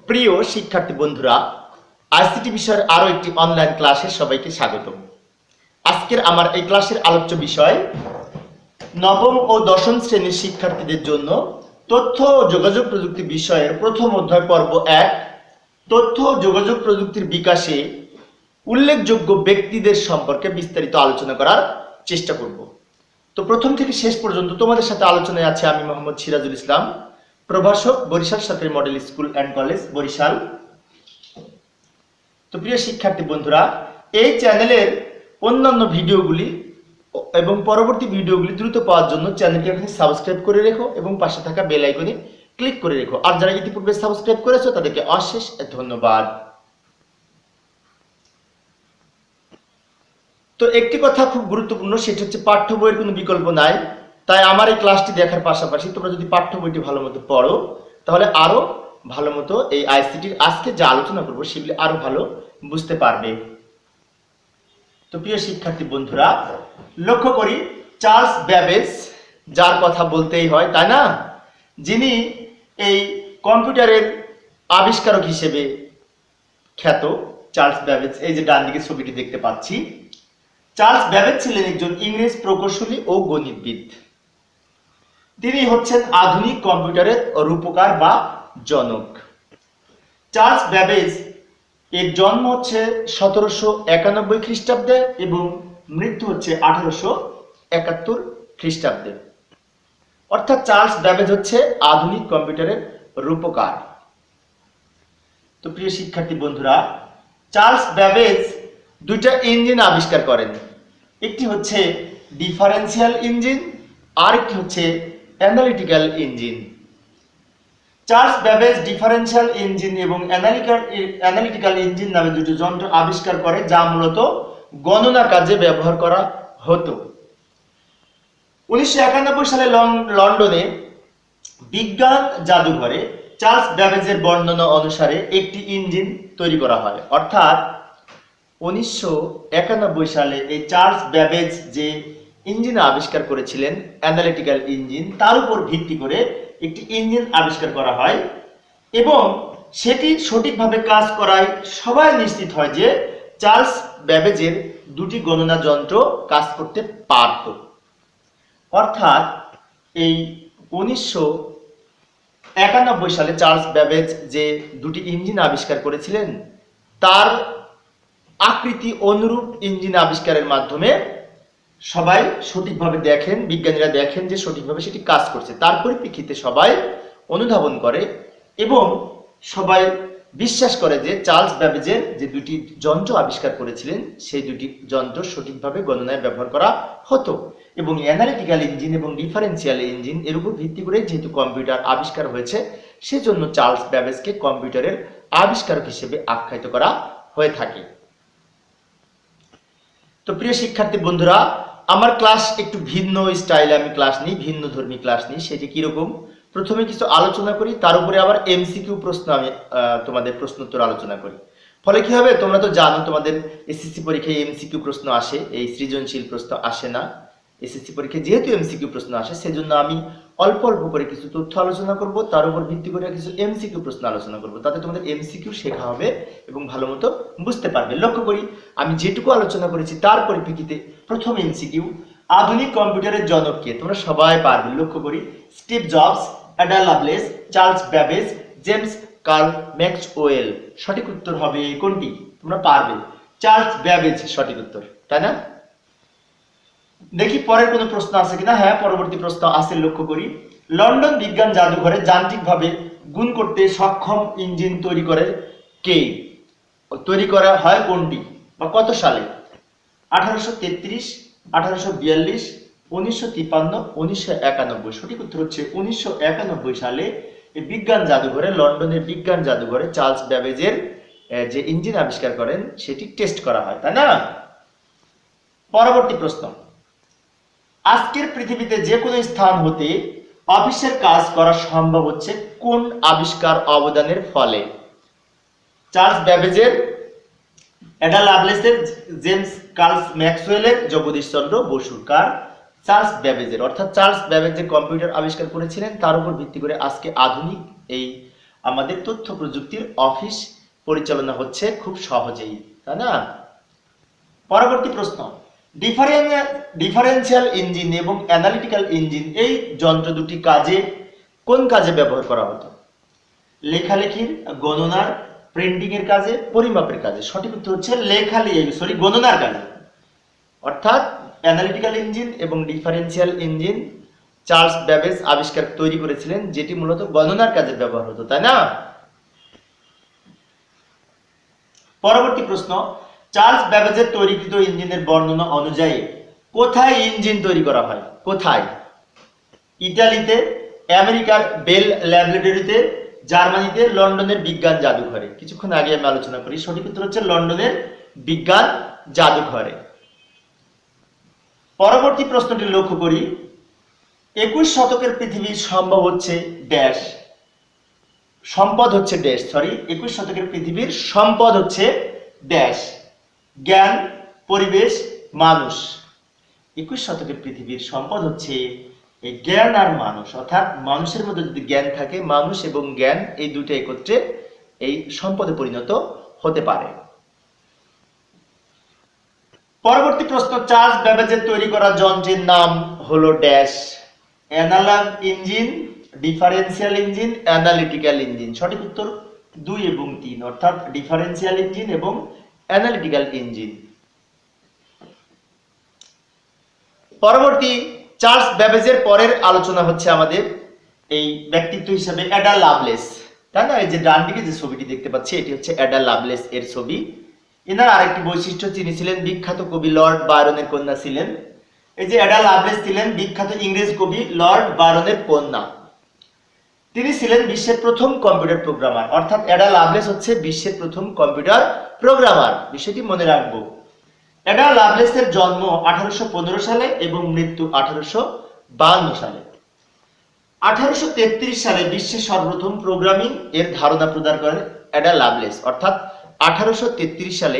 প্রিয় শিক্ষার্থী বন্ধুরা, আইসিটি বিষয়ের আরো একটি অনলাইন ক্লাসে সবাইকে স্বাগত। আজকের আমার এই ক্লাসের আলোচ্য বিষয় নবম ও দশম শ্রেণীর শিক্ষার্থীদের জন্য তথ্য ও যোগাযোগ প্রযুক্তি বিষয়ের প্রথম অধ্যায় পর্ব 1, তথ্য ও যোগাযোগ প্রযুক্তির বিকাশে উল্লেখযোগ্য ব্যক্তিদের সম্পর্কে বিস্তারিত আলোচনা করার চেষ্টা করব। তো প্রথম থেকে শেষ পর্যন্ত তোমাদের সাথে আলোচনায় আছে আমি মোহাম্মদ সিরাজুল ইসলাম, প্রভাষক, বরিশাল সরকারি model school and college, Barishal. তো প্রিয় শিক্ষার্থী বন্ধুরা, এই চ্যানেলের অন্যান্য ভিডিওগুলি এবং পরবর্তী ভিডিওগুলি দ্রুত পাওয়ার জন্য চ্যানেলটি এখন সাবস্ক্রাইব করে রেখো এবং পাশে থাকা বেল আইকনে ক্লিক করে রেখো। আর যারা ইতিপূর্বে সাবস্ক্রাইব করেছো তাদেরকে অশেষ ধন্যবাদ। তো একটি কথা খুব গুরুত্বপূর্ণ, সেটা হচ্ছে পাঠ্য বইয়ের কোনো বিকল্প নাই। তাই আমার এই ক্লাসটি দেখার পাশাপাশি তোমরা যদি পাঠ্য বইটি ভালো মতো পড়ো তাহলে আরো ভালো মতো এই আইসিটির আজকে যে আলোচনা করবো সেগুলি আরো ভালো বুঝতে পারবে। তো প্রিয় শিক্ষার্থী বন্ধুরা, লক্ষ্য করি চার্লস ব্যাবেজ, যার কথা বলতেই হয় তাই না, যিনি এই কম্পিউটারের আবিষ্কারক হিসেবে খ্যাত। চার্লস ব্যাবেজ, এই যে ডান দিকে ছবিটি দেখতে পাচ্ছি, চার্লস ব্যাবেজ ছিলেন একজন ইংরেজ প্রকৌশলী ও গণিতবিদ। তিনি হচ্ছেন আধুনিক কম্পিউটারের রূপকার বা জনক। চার্লস ব্যাবেজ এর জন্ম হচ্ছে 1791 খ্রিস্টাব্দে এবং মৃত্যু হচ্ছে 1871 খ্রিস্টাব্দে। অর্থাৎ চার্লস ব্যাবেজ হচ্ছে আধুনিক কম্পিউটারের রূপকার। তো প্রিয় শিক্ষার্থী বন্ধুরা, চার্লস ব্যাবেজ দুইটা ইঞ্জিন আবিষ্কার করেন। একটি হচ্ছে ডিফারেন্সিয়াল ইঞ্জিন, আর একটি হচ্ছে analytical engine. Charles Babbage differential engine এবং অ্যানালিটিক্যাল ইঞ্জিন নামে দুটি যন্ত্র আবিষ্কার করে, যা মূলত গণনা কাজে ব্যবহার করা হতো। 1991 সালে লন্ডনে বিজ্ঞান জাদুঘরে চার্লস ব্যাবেজের বর্ণনা অনুসারে একটি ইঞ্জিন তৈরি করা হয়। অর্থাৎ 1991 সালে এই চার্লস ব্যাবেজ যে ইঞ্জিন আবিষ্কার করেছিলেন, অ্যানালিটিক্যাল ইঞ্জিন, তার উপর ভিত্তি করে একটি ইঞ্জিন আবিষ্কার করা হয় এবং সেটি সঠিকভাবে কাজ করায় সবাই নিশ্চিত হয় যে চার্লস ব্যাবেজের দুটি গণনা যন্ত্র কাজ করতে পারত। অর্থাৎ এই 1991 সালে চার্লস ব্যাবেজ যে দুটি ইঞ্জিন আবিষ্কার করেছিলেন, তার আকৃতি অনুরূপ ইঞ্জিন আবিষ্কারের মাধ্যমে সবাই সঠিকভাবে দেখেন, বিজ্ঞানীরা দেখেন যে সঠিকভাবে সেটি কাজ করছে। তার পরিপ্রেক্ষিতে সবাই অনুধাবন করে এবং সবাই বিশ্বাস করে যে চার্লস ব্যাবেজের যে দুটি যন্ত্র আবিষ্কার করেছিলেন সেই দুটি যন্ত্র সঠিকভাবে গণনায় ব্যবহার করা হতো। এবং অ্যানালিটিক্যাল ইঞ্জিন এবং ডিফারেন্সিয়াল ইঞ্জিন এর উপর ভিত্তি করে যেহেতু কম্পিউটার আবিষ্কার হয়েছে, সেজন্য চার্লস ব্যাবেজকে কম্পিউটারের আবিষ্কারক হিসেবে আখ্যায়িত করা হয়ে থাকে। তো প্রিয় শিক্ষার্থী বন্ধুরা, আমার ক্লাস একটু ভিন্ন স্টাইলে আমি ক্লাস নিই, ভিন্ন ধর্মী ক্লাস নিই। সেটি কিরকম, প্রথমে কিছু আলোচনা করি, তার উপরে আবার এমসিকিউ প্রশ্ন আমি তোমাদের প্রশ্নোত্তর আলোচনা করি। ফলে কি হবে, তোমরা তো জানো তোমাদের এসএসসি পরীক্ষায় এমসিকিউ প্রশ্ন আসে, এই সৃজনশীল প্রশ্ন আসে না। এসএসসি পরীক্ষায় যেহেতু এমসিকিউ প্রশ্ন আসে, সেজন্য আমি অল্প অল্প করে কিছু তথ্য আলোচনা করব, তার উপর ভিত্তি করে কিছু এমসিকিউ প্রশ্ন আলোচনা করব। তাতে তোমাদের এমসিকিউ শেখা হবে এবং ভালো মতো বুঝতে পারবে। লক্ষ্য করি আমি যেটুকু আলোচনা করেছি তার পরিপ্রেক্ষিতে প্রথম এমসিকিউ, আধুনিক কম্পিউটারের জনক কে? তোমরা সবাই পারবে। লক্ষ্য করি Steve Jobs, Ada Lovelace, Charles Babbage, James Clerk Maxwell. সঠিক উত্তর হবে কোনটি? তোমরা পারবে, চার্লস ব্যাবেজ সঠিক উত্তর, তাই না? দেখি পরের কোনো প্রশ্ন আছে কিনা। হ্যাঁ, পরবর্তী প্রশ্ন আছে, লক্ষ্য করি। লন্ডন বিজ্ঞান জাদুঘরে যান্ত্রিকভাবে গুণ করতে সক্ষম ইঞ্জিন তৈরি করে কে? তৈরি করা হয় কোনটি বা কত সালে? 1833, 1842, 1953, 1991। সঠিক উত্তর হচ্ছে 1991 সালে এই বিজ্ঞান জাদুঘরে, লন্ডনের বিজ্ঞান জাদুঘরে চার্লস ব্যাবেজের যে ইঞ্জিন আবিষ্কার করেন সেটি টেস্ট করা হয়, তাই না? পরবর্তী প্রশ্ন, আজকের পৃথিবীতে যে কোনো স্থান হতে অফিসের কাজ করা সম্ভব হচ্ছে কোন আবিষ্কার অবদানের ফলে? চার্লস ব্যাবেজের, অ্যাডা লাভলেসের, জেমস কার্ল ম্যাক্সওয়েলের, জগদীশ চন্দ্র বসুর? কার? চার্লস ব্যাবেজের। অর্থাৎ চার্লস ব্যাবেজ যে কম্পিউটার আবিষ্কার করেছিলেন তার উপর ভিত্তি করে আজকে আধুনিক এই আমাদের তথ্য প্রযুক্তির অফিস পরিচালনা হচ্ছে খুব সহজেই, তাই না? পরবর্তী প্রশ্ন, ডিফারেন্সিয়াল ইঞ্জিন এবং অ্যানালিটিক্যাল ইঞ্জিন এই যন্ত্র দুটি কোন কাজে ব্যবহার করা হতো? লেখালেখির, গণনার, প্রিন্টিং এর কাজে, পরিমাপের কাজে। সঠিক উত্তর হচ্ছে গণনার কাজে। অর্থাৎ অ্যানালিটিক্যাল ইঞ্জিন এবং ডিফারেন্সিয়াল ইঞ্জিন চার্লস ব্যাবেজ তৈরি করেছিলেন, যেটি মূলত গণনার কাজে ব্যবহার হতো, তাই না? পরবর্তী প্রশ্ন, চার্লস ব্যাবেজের তৈরিকৃত ইঞ্জিনের বর্ণনা অনুযায়ী কোথায় ইঞ্জিন তৈরি করা হয়? কোথায়? ইতালিতে, আমেরিকার বেল ল্যাবরেটরিতে, জার্মানিতে, লন্ডনের বিজ্ঞান জাদুঘরে। কিছুক্ষণ আগে আমি আলোচনা করি, সঠিক উত্তর হচ্ছে লন্ডনের বিজ্ঞান জাদুঘরে। পরবর্তী প্রশ্নটি লক্ষ্য করি, 21 শতকের পৃথিবীর সম্পদ হচ্ছে ড্যাশ। 21 শতকের পৃথিবীর সম্পদ হচ্ছে ড্যাশ। জ্ঞান, পরিবেশ, মানুষ। 21 শতকের পৃথিবীর সম্পদ হচ্ছে এই জ্ঞান আর মানুষ। অর্থাৎ মানুষের মধ্যে যদি জ্ঞান থাকে, মানুষ এবং জ্ঞান এই দুটো একত্রে এই সম্পদে পরিণত হতে পারে। পরবর্তী প্রশ্ন, চার্লস ব্যাবেজের তৈরি করা যন্ত্রের নাম হলো dash. Analog engine, differential engine, analytical engine. সঠিক উত্তর 2 এবং 3, অর্থাৎ ডিফারেন্সিয়াল ইঞ্জিন এবং অ্যানালিটিক্যাল ইঞ্জিন। পরবর্তী, চার্লস ব্যাবেজের পরের আলোচনা হচ্ছে আমাদের এই ব্যক্তিত্ব হিসেবে অ্যাডা লাভলেস, তাই না? এই যে ডান দিকে যে ছবিটি দেখতে পাচ্ছি, এটি হচ্ছে অ্যাডা লাভলেস এর ছবি। এনার আরেকটি বৈশিষ্ট্য, তিনি ছিলেন বিখ্যাত কবি লর্ড বায়রনের কন্যা ছিলেন। এই যে অ্যাডা লাভলেস ছিলেন বিখ্যাত ইংরেজ কবি লর্ড বায়রনের কন্যা। তিনি ছিলেন বিশ্বের প্রথম কম্পিউটার প্রোগ্রামার। অর্থাৎ অ্যাডা লাভলেস হচ্ছে বিশ্বের প্রথম কম্পিউটার প্রোগ্রামার, বিষয়টি মনে রাখবো। অ্যাডা লাভলেসের জন্ম 1815 সালে এবং মৃত্যু 1852 সালে। 1833 সালে বিশ্বের সর্বপ্রথম প্রোগ্রামিং এর ধারণা প্রদান করেন অ্যাডা লাভলেস। অর্থাৎ 1833 সালে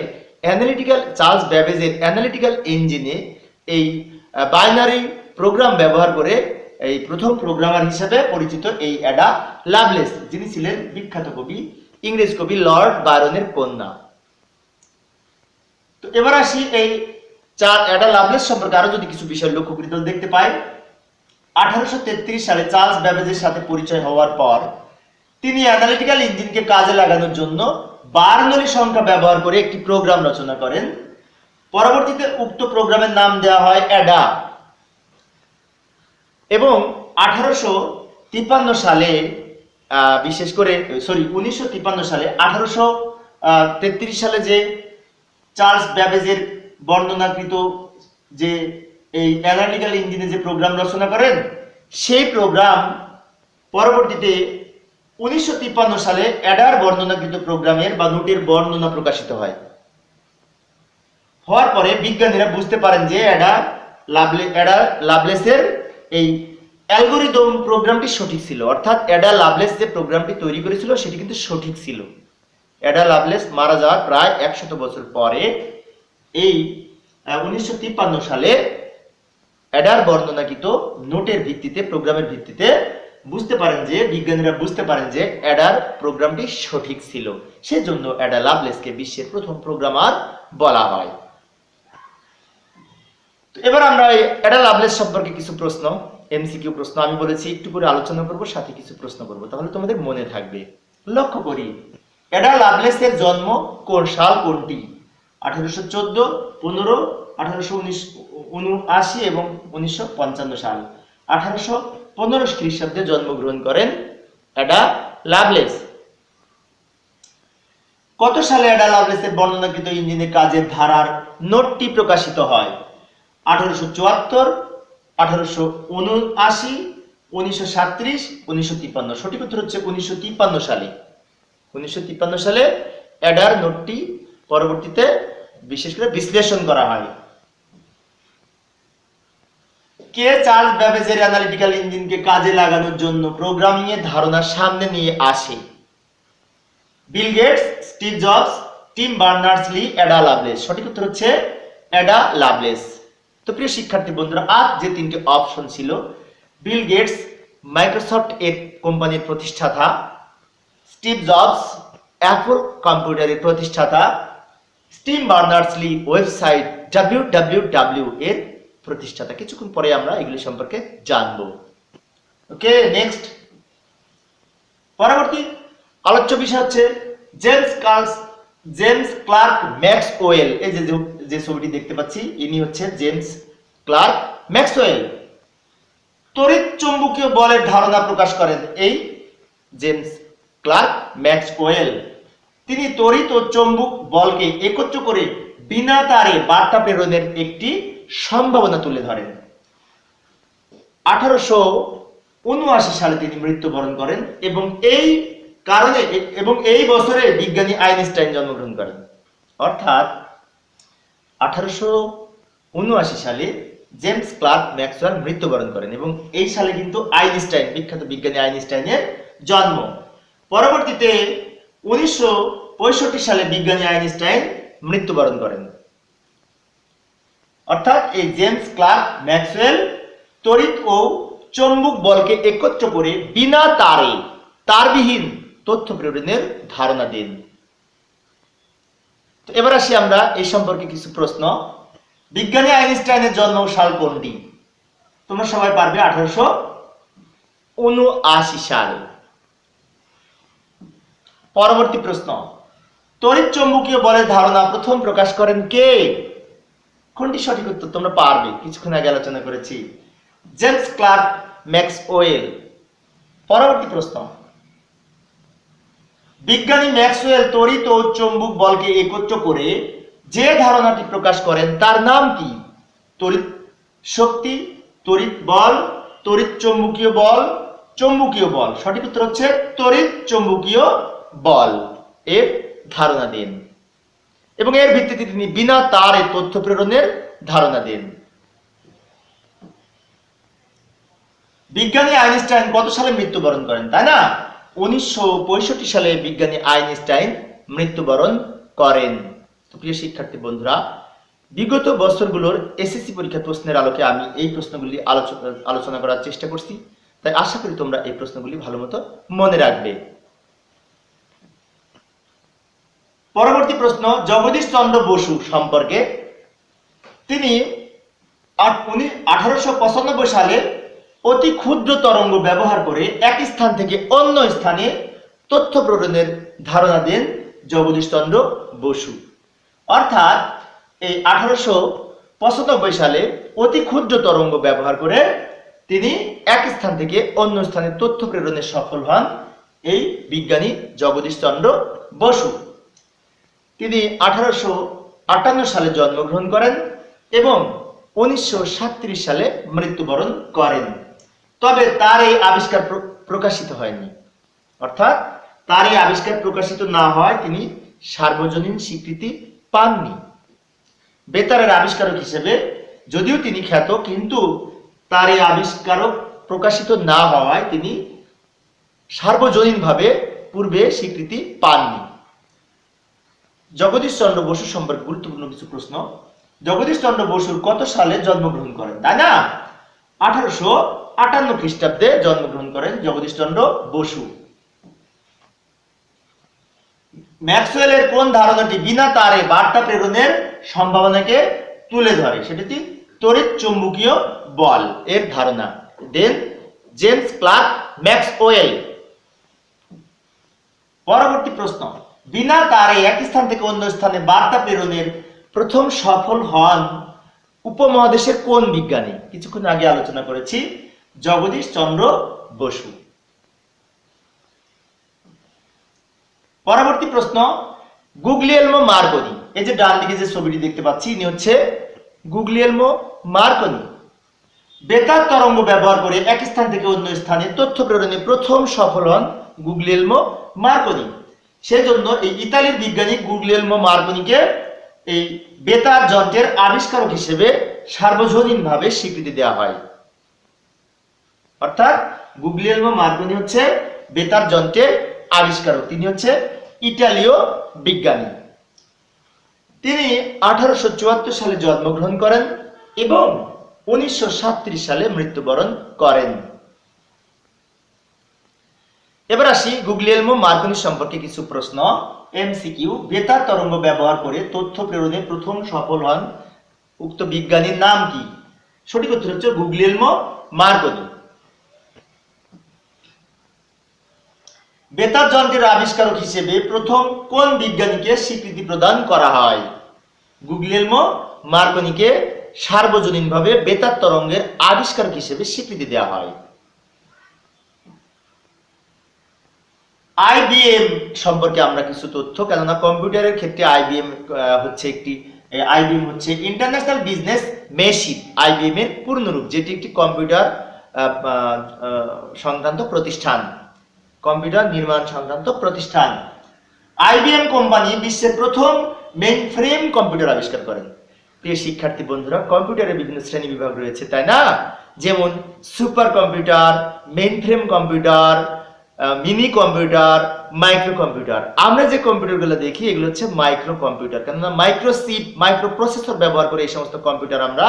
চার্লস ব্যাবেজের অ্যানালিটিক্যাল ইঞ্জিনে এই বাইনারি প্রোগ্রাম ব্যবহার করে এই প্রথম প্রোগ্রামার হিসেবে পরিচিত এই অ্যাডা লাভলেস, যিনি ছিলেন বিখ্যাত কবি, ইংরেজ কবি লর্ড বায়রনের কন্যা। তো এবার আসি এই অ্যাডা লাভলেস সম্পর্কে আরো যদি কিছু বিষয় লক্ষ্য করি তাহলে দেখতে পাই 1833 সালে চার্লস ব্যাবেজের সাথে পরিচয় হওয়ার পর তিনি অ্যানালিটিক্যাল ইঞ্জিনকে কাজে লাগানোর জন্য বার্নৌলি সংখ্যা ব্যবহার করে একটি প্রোগ্রাম রচনা করেন। পরবর্তীতে উক্ত প্রোগ্রামের নাম দেওয়া হয় অ্যাডা এবং 1853 সালে বিশেষ করে 1953 সালে 1833 সালে যে চার্লস ব্যাবেজের বর্ণনাকৃত যে এই অ্যানালিটিক্যাল ইঞ্জিনে যে প্রোগ্রাম রচনা করেন, সেই প্রোগ্রাম পরবর্তীতে 1953 সালে অ্যাডার বর্ণনাকৃত প্রোগ্রামের বা নোটের বর্ণনা প্রকাশিত হয়। হওয়ার পরে বিজ্ঞানীরা বুঝতে পারেন যে অ্যাডা লাভলেসের এই অ্যালগরিদম প্রোগ্রামটি সঠিক ছিল। অর্থাৎ অ্যাডা লাভলেস যে প্রোগ্রামটি তৈরি করেছিল সেটি কিন্তু সঠিক ছিল। অ্যাডা লাভলেস মারা যাওয়ার প্রায় 100 বছর পরে এই 1953 সালে অ্যাডার বর্ণনাকৃত নোটের ভিত্তিতে, প্রোগ্রামের ভিত্তিতে বিজ্ঞানীরা বুঝতে পারেন যে অ্যাডার প্রোগ্রামটি সঠিক ছিল। সেজন্য অ্যাডা লাভলেসকে বিশ্বের প্রথম প্রোগ্রামার বলা হয়। তো এবার আমরা এই অ্যাডা লাভলেস সম্পর্কে কিছু প্রশ্ন, এমসিকিউ প্রশ্ন আমি বলেছি একটু করে আলোচনা করব, সাথে কিছু প্রশ্ন করব, তাহলে তোমাদের মনে থাকবে। লক্ষ্য করি, অ্যাডা লাভলেসের জন্ম কোন সাল কোনটি? 1814, 15, 1879 এবং 1955 সাল। 1815 খ্রিস্টাব্দে জন্মগ্রহণ করেন অ্যাডা লাভলেস। কত সালে অ্যাডা লাভলেসের বর্ণনাকৃত ইঞ্জিনের কাজের ধারার নোটটি প্রকাশিত হয়? 1874, 1879, 1937, 1953। সঠিক উত্তর হচ্ছে 1953 সালে। 1953 সালে অ্যাডার নোটটি পরবর্তীতে বিশেষ করে বিশ্লেষণ করা হয়। কে চার্লস ব্যাবেজের অ্যানালিটিক্যাল ইঞ্জিনকে কাজে লাগানোর জন্য প্রোগ্রামিং এর ধারণা সামনে নিয়ে আসে? Bill Gates, Steve Jobs, Tim Berners Lee, Ada Lovelace. সঠিক উত্তর হচ্ছে অ্যাডা লাভলেস। তো প্রিয় শিক্ষার্থী বন্ধুরা, আজ যে তিনটি অপশন ছিল, বিল গেটস মাইক্রোসফট এর কোম্পানির প্রতিষ্ঠাতা, স্টিভ জবস অ্যাপল কম্পিউটারের প্রতিষ্ঠাতা, স্টিম বার্নার্স-লি ওয়েবসাইট www এর প্রতিষ্ঠাতা। কিছুক্ষণ পরে আমরা এগুলি সম্পর্কে জানবো। ওকে, নেক্সট পরবর্তী আলোচ্য বিষয় হচ্ছে জেমস ক্লার্ক ম্যাক্সওয়েল। এই যে ছবিটি দেখতে পাচ্ছি, ইনি হচ্ছে জেমস ক্লার্ক ম্যাক্সওয়েল। তড়িৎ চুম্বকীয় বলের ধারণা প্রকাশ করেন এই জেমস ক্লার্ক ম্যাক্সওয়েল। তিনি তড়িৎ ও চৌম্বক বলকে একত্র করে বিনা তারে বার্তা প্রেরণের একটি সম্ভাবনা তুলে ধরেন। 1879 সালে তিনি মৃত্যুবরণ করেন এবং এই বছরে বিজ্ঞানী আইনস্টাইন জন্মগ্রহণ করেন। অর্থাৎ 1879 সালে জেমস ক্লার্ক ম্যাক্সওয়েল মৃত্যুবরণ করেন এবং এই সালে কিন্তু আইনস্টাইন, বিখ্যাত বিজ্ঞানী আইনস্টাইনের জন্ম। পরবর্তীতে 1965 সালে বিজ্ঞানী আইনস্টাইন মৃত্যুবরণ করেন। অর্থাৎ এই জেমস ক্লার্ক ম্যাক্সওয়েল তড়িৎ ও চৌম্বক বলকে একত্র করে বিনা তারবিহীন তথ্য প্রেরণের ধারণা দেন। তো এবার আসি আমরা এই সম্পর্কে কিছু প্রশ্ন। বিজ্ঞানী আইনস্টাইনের জন্ম সাল কোনটি? তোমরা সবাই পারবে, 1879 সাল। পরবর্তী প্রশ্ন, তড়িৎ চৌম্বকীয় বলের ধারণা প্রথম প্রকাশ করেন কে? কোনটি সঠিক উত্তর? তোমরা পারবে, কিছুক্ষণ আগে আলোচনা করেছি, জেমস ক্লার্ক ম্যাক্সওয়েল। পরবর্তী প্রশ্ন, বিজ্ঞানী ম্যাক্সওয়েল তড়িৎ ও চৌম্বক বলকে একত্র করে যে ধারণাটি প্রকাশ করেন তার নাম কি? তড়িৎ শক্তি, তড়িৎ বল, তড়িৎ চৌম্বকীয় বল, চৌম্বকীয় বল। সঠিক উত্তর হচ্ছে তড়িৎ চৌম্বকীয় বল এর ধারণা দেন এবং এর ভিত্তিতে তিনি বিনা তারে তথ্য প্রেরণের ধারণা দেন। বিজ্ঞানী আইনস্টাইন কত সালে মৃত্যুবরণ করেন, তাই না? 1965 সালে বিজ্ঞানী আইনস্টাইন মৃত্যুবরণ করেন। তো প্রিয় শিক্ষার্থী বন্ধুরা, বিগত বছরগুলোর এসএসসি পরীক্ষার প্রশ্নের আলোকে আমি এই প্রশ্নগুলি আলোচনা করার চেষ্টা করছি, তাই আশা করি তোমরা এই প্রশ্নগুলি ভালো মতো মনে রাখবে। পরবর্তী প্রশ্ন, জগদীশ চন্দ্র বসু সম্পর্কে। তিনি 1895 সালে অতি ক্ষুদ্র তরঙ্গ ব্যবহার করে এক স্থান থেকে অন্য স্থানে তথ্য প্রেরণের ধারণা দেন জগদীশ চন্দ্র বসু। অর্থাৎ এই 1895 সালে অতি ক্ষুদ্র তরঙ্গ ব্যবহার করে তিনি এক স্থান থেকে অন্য স্থানে তথ্য প্রেরণে সফল হন এই বিজ্ঞানী জগদীশ চন্দ্র বসু। তিনি 1858 সালে জন্মগ্রহণ করেন এবং 1937 সালে মৃত্যুবরণ করেন। তবে তার এই আবিষ্কার প্রকাশিত হয়নি, অর্থাৎ তার এই আবিষ্কার প্রকাশিত না হয় তিনি সার্বজনীন স্বীকৃতি পাননি। বেতারের আবিষ্কারক হিসেবে যদিও তিনি খ্যাত, কিন্তু তার এই আবিষ্কারক প্রকাশিত না হওয়ায় তিনি সার্বজনীনভাবে পূর্বে স্বীকৃতি পাননি। জগদীশ চন্দ্র বসু সম্পর্কে গুরুত্বপূর্ণ কিছু প্রশ্ন। জগদীশ চন্দ্র বসুর কত সালে জন্মগ্রহণ করেন, তাই না? 1858 খ্রিস্টাব্দে জন্মগ্রহণ করেন জগদীশ চন্দ্র বসু। ম্যাক্সওয়েলের কোন ধারণাটি বিনা তারে বার্তা প্রেরণের সম্ভাবনাকে তুলে ধরে? সেটি তড়িৎ চৌম্বকীয় বল এর ধারণা দেন জেমস ক্লার্ক ম্যাক্সওয়েল। পরবর্তী প্রশ্ন, বিনা তারে এক স্থান থেকে অন্য স্থানে বার্তা প্রেরণের প্রথম সফল হন উপমহাদেশের কোন বিজ্ঞানী? কিছুক্ষণ আগে আলোচনা করেছি, জগদীশ চন্দ্র বসু। পরবর্তী প্রশ্ন, গুগলিয়েলমো মার্কনি। এই যে ডান দিকে যে ছবিটি দেখতে পাচ্ছি, ইনি হচ্ছে গুগলিয়েলমো মার্কনি। বেতার তরঙ্গ ব্যবহার করে এক স্থান থেকে অন্য স্থানে তথ্য প্রেরণে প্রথম সফল হন গুগলিয়েলমো মার্কনি। সেজন্য এই ইতালির বিজ্ঞানী গুগলিয়েলমো মার্কনিকে এই বেতার যন্ত্রের আবিষ্কারক হিসেবে সার্বজনীনভাবে স্বীকৃতি দেওয়া হয়। অর্থাৎ গুগলিয়েলমো মার্কনি হচ্ছে বেতার যন্ত্রের আবিষ্কারক, তিনি হচ্ছে ইতালীয় বিজ্ঞানী। তিনি 1874 সালে জন্মগ্রহণ করেন এবং 1937 সালে মৃত্যুবরণ করেন। এবার আসি গুগলিয়েলমো মার্কনি সম্পর্কে কিছু প্রশ্ন। এমসিকিউ, বেতার তরঙ্গ ব্যবহার করে তথ্য প্রেরণে প্রথম সফল হন উক্ত বিজ্ঞানীর নাম কি? সঠিক উত্তর হচ্ছে গুগলিয়েলমো মার্কনি। বেতার যন্ত্রের আবিষ্কারক হিসেবে প্রথম কোন বিজ্ঞানীকে স্বীকৃতি প্রদান করা হয়? গুগলিয়েলমো মার্কনিকে সার্বজনীনভাবে বেতার তরঙ্গের আবিষ্কারক হিসেবে স্বীকৃতি দেওয়া হয়। আইবিএম সম্পর্কে আমরা কিছু তথ্য, কেননা কম্পিউটারের ক্ষেত্রে আইবিএম হচ্ছে ইন্টারন্যাশনাল বিজনেস মেশিন। আইবিএম এর পূর্ণরূপ, যেটি একটি কম্পিউটার সংক্রান্ত প্রতিষ্ঠান, কম্পিউটার নির্মাণ সংক্রান্ত প্রতিষ্ঠান। আইবিএম কোম্পানি বিশ্বের প্রথম মেইন ফ্রেম কম্পিউটার আবিষ্কার করেন। প্রিয় শিক্ষার্থী বন্ধুরা, কম্পিউটারের বিভিন্ন শ্রেণী বিভাগ রয়েছে, তাই না? যেমন super computer, main frame computer, mini computer, micro computer. আমরা যে কম্পিউটারগুলো দেখি এগুলো হচ্ছে মাইক্রো কম্পিউটার, কেননা মাইক্রোচিপ, মাইক্রো প্রসেসর ব্যবহার করে এই সমস্ত কম্পিউটার আমরা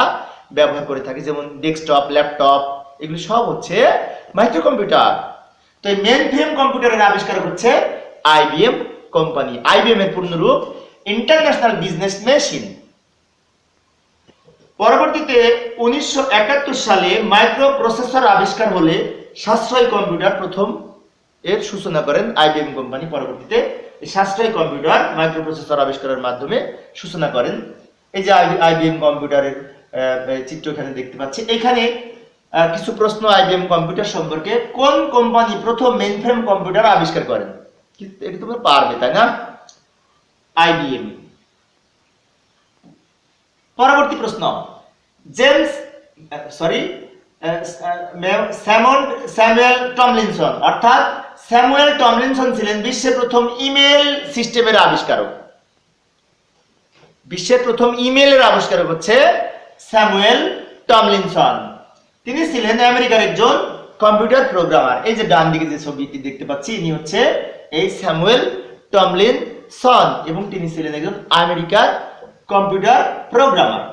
ব্যবহার করে থাকি, যেমন ডেস্কটপ, ল্যাপটপ, এগুলো সব হচ্ছে মাইক্রো কম্পিউটার। তো এই মেইন ফ্রেম কম্পিউটারের আবিষ্কারক হচ্ছে আইবিএম কোম্পানি। আইবিএম এর পূর্ণরূপ ইন্টারন্যাশনাল বিজনেস মেশিন। পরবর্তীতে 1971 সালে মাইক্রো প্রসেসর আবিষ্কার হলে সাশ্রয়ী কম্পিউটার প্রথম এর সূচনা করেন আইবিএম কোম্পানি। পরবর্তীতে এই সাশ্রয়ী কম্পিউটার মাইক্রো প্রসেসর আবিষ্কারের মাধ্যমে সূচনা করেন। এই যে আইবিএম কম্পিউটারের চিত্র এখানে দেখতে পাচ্ছি। এখানে কিছু প্রশ্ন আইবিএম কম্পিউটার সম্পর্কে। কোন কোম্পানি প্রথম মেইনফ্রেম কম্পিউটার আবিষ্কার করেন? এটা তোমরা পারবে, তাই না? আইবিএম। পরবর্তী প্রশ্ন, স্যামুয়েল টমলিনসন, অর্থাৎ স্যামুয়েল টমলিনসন ছিলেন বিশ্বের প্রথম ইমেল সিস্টেমের আবিষ্কারক। বিশ্বের প্রথম ইমেলের আবিষ্কারক হচ্ছে স্যামুয়েল টমলিনসন। তিনি ছিলেন আমেরিকার একজন কম্পিউটার প্রোগ্রামার। এই যে ডান দিকে যে ছবিটি দেখতে পাচ্ছি, ইনি হচ্ছে এই স্যামুয়েল টমলিনসন, এবং তিনি ছিলেন একজন আমেরিকার কম্পিউটার প্রোগ্রামার।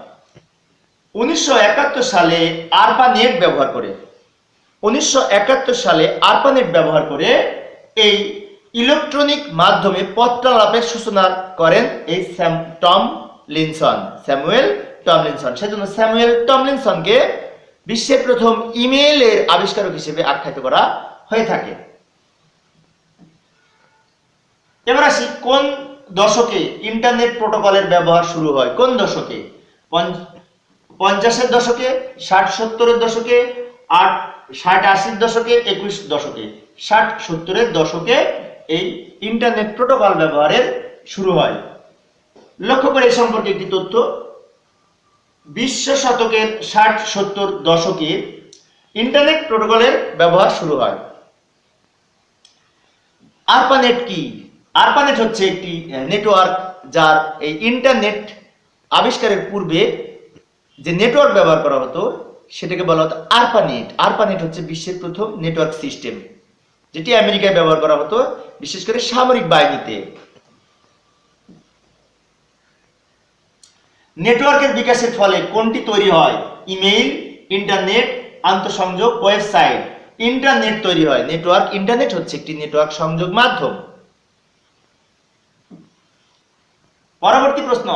1971 সালে আরপানেট ব্যবহার করে এই ইলেকট্রনিক মাধ্যমে পত্রালাপের সূচনা করেন এই স্যামুয়েল টমলিনসন। সেজন্য স্যামুয়েল টমলিনসনকে বিশ্বের প্রথম ইমেইলের আবিষ্কারক হিসেবে আখ্যায়িত করা হয়ে থাকে। এবার আসি, কোন দশকে ইন্টারনেট প্রোটোকলের ব্যবহার শুরু হয়? কোন দশকে? 50-এর দশকে, 60-70-এর দশকে, 60-80-এর দশকে, 21 দশকে? 60-70-এর দশকে এই ইন্টারনেট প্রোটোকল ব্যবহারের শুরু হয়। লক্ষ্য করে এই সম্পর্কে একটি তথ্য। 20 শতকের 60-70 দশকে ইন্টারনেট প্রোটোকলের ব্যবহার শুরু হয়। আরপানেট কি? আরপানেট হচ্ছে একটি নেটওয়ার্ক, যার এই ইন্টারনেট আবিষ্কারের পূর্বে যে নেটওয়ার্ক ব্যবহার করা হতো সেটাকে বলা হতো আরপানেট। আরপানেট হচ্ছে বিশ্বের প্রথম নেটওয়ার্ক সিস্টেম, যেটি আমেরিকায় ব্যবহার করা হতো, বিশেষ করে সামরিক বাহিনীতে। নেটওয়ার্কের বিকাশের ফলে কোনটি তৈরি হয়? ইমেইল, ইন্টারনেট, আন্তঃসংযোগ, ওয়েবসাইট। ইন্টারনেট তৈরি হয়। ইন্টারনেট হচ্ছে একটি নেটওয়ার্ক সংযোগ মাধ্যম। পরবর্তী প্রশ্ন,